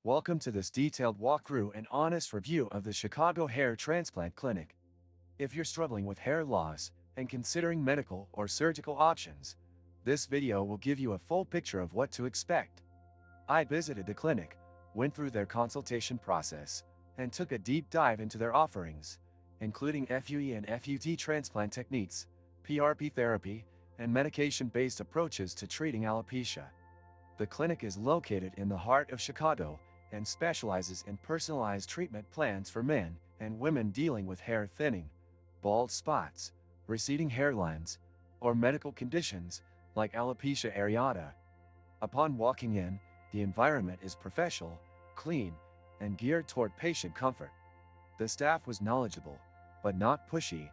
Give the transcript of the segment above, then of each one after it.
Welcome to this detailed walkthrough and honest review of the Chicago Hair Transplant Clinic. If you're struggling with hair loss and considering medical or surgical options, this video will give you a full picture of what to expect. I visited the clinic, went through their consultation process, and took a deep dive into their offerings, including FUE and FUT transplant techniques, PRP therapy, and medication-based approaches to treating alopecia. The clinic is located in the heart of Chicago and specializes in personalized treatment plans for men and women dealing with hair thinning, bald spots, receding hairlines, or medical conditions like alopecia areata. Upon walking in, the environment is professional, clean, and geared toward patient comfort. The staff was knowledgeable, but not pushy.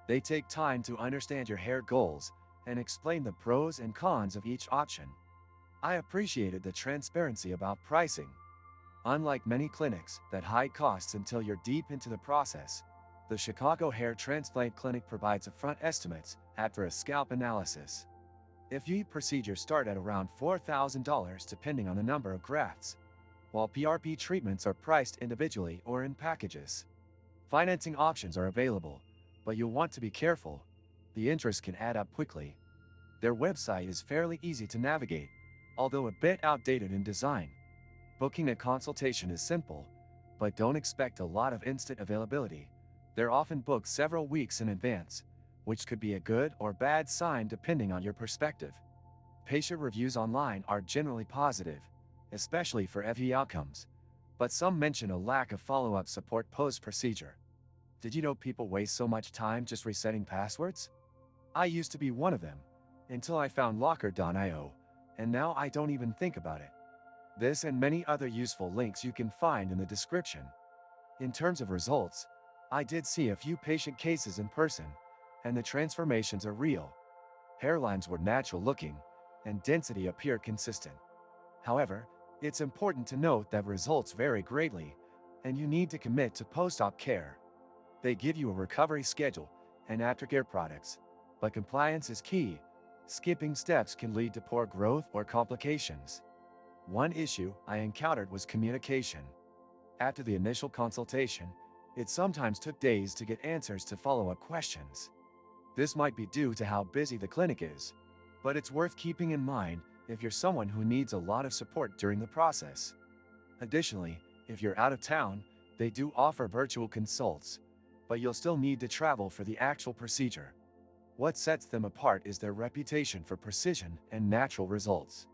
They take time to understand your hair goals and explain the pros and cons of each option. I appreciated the transparency about pricing. Unlike many clinics that hide costs until you're deep into the process, the Chicago Hair Transplant Clinic provides upfront estimates after a scalp analysis. FUE procedures start at around $4,000 depending on the number of grafts, while PRP treatments are priced individually or in packages. Financing options are available, but you'll want to be careful. The interest can add up quickly. Their website is fairly easy to navigate, although a bit outdated in design. Booking a consultation is simple, but don't expect a lot of instant availability. They're often booked several weeks in advance, which could be a good or bad sign depending on your perspective. Patient reviews online are generally positive, especially for FUE outcomes, but some mention a lack of follow-up support post-procedure. Did you know people waste so much time just resetting passwords? I used to be one of them, until I found Locker.io, and now I don't even think about it. This and many other useful links you can find in the description. In terms of results, I did see a few patient cases in person, and the transformations are real. Hairlines were natural looking, and density appeared consistent. However, it's important to note that results vary greatly, and you need to commit to post-op care. They give you a recovery schedule and aftercare products, but compliance is key. Skipping steps can lead to poor growth or complications. One issue I encountered was communication. After the initial consultation, it sometimes took days to get answers to follow-up questions. This might be due to how busy the clinic is, but it's worth keeping in mind if you're someone who needs a lot of support during the process. Additionally, if you're out of town, they do offer virtual consults, but you'll still need to travel for the actual procedure. What sets them apart is their reputation for precision and natural results.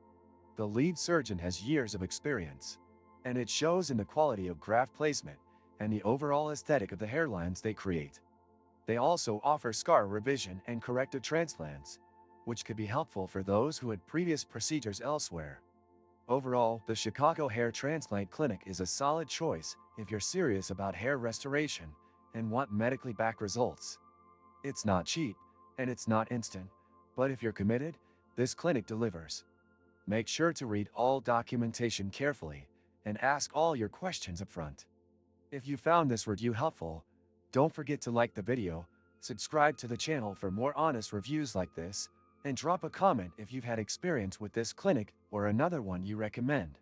The lead surgeon has years of experience, and it shows in the quality of graft placement and the overall aesthetic of the hairlines they create. They also offer scar revision and corrective transplants, which could be helpful for those who had previous procedures elsewhere. Overall, the Chicago Hair Transplant Clinic is a solid choice if you're serious about hair restoration and want medically backed results. It's not cheap, and it's not instant, but if you're committed, this clinic delivers. Make sure to read all documentation carefully and ask all your questions up front. If you found this review helpful, don't forget to like the video, subscribe to the channel for more honest reviews like this, and drop a comment if you've had experience with this clinic or another one you recommend.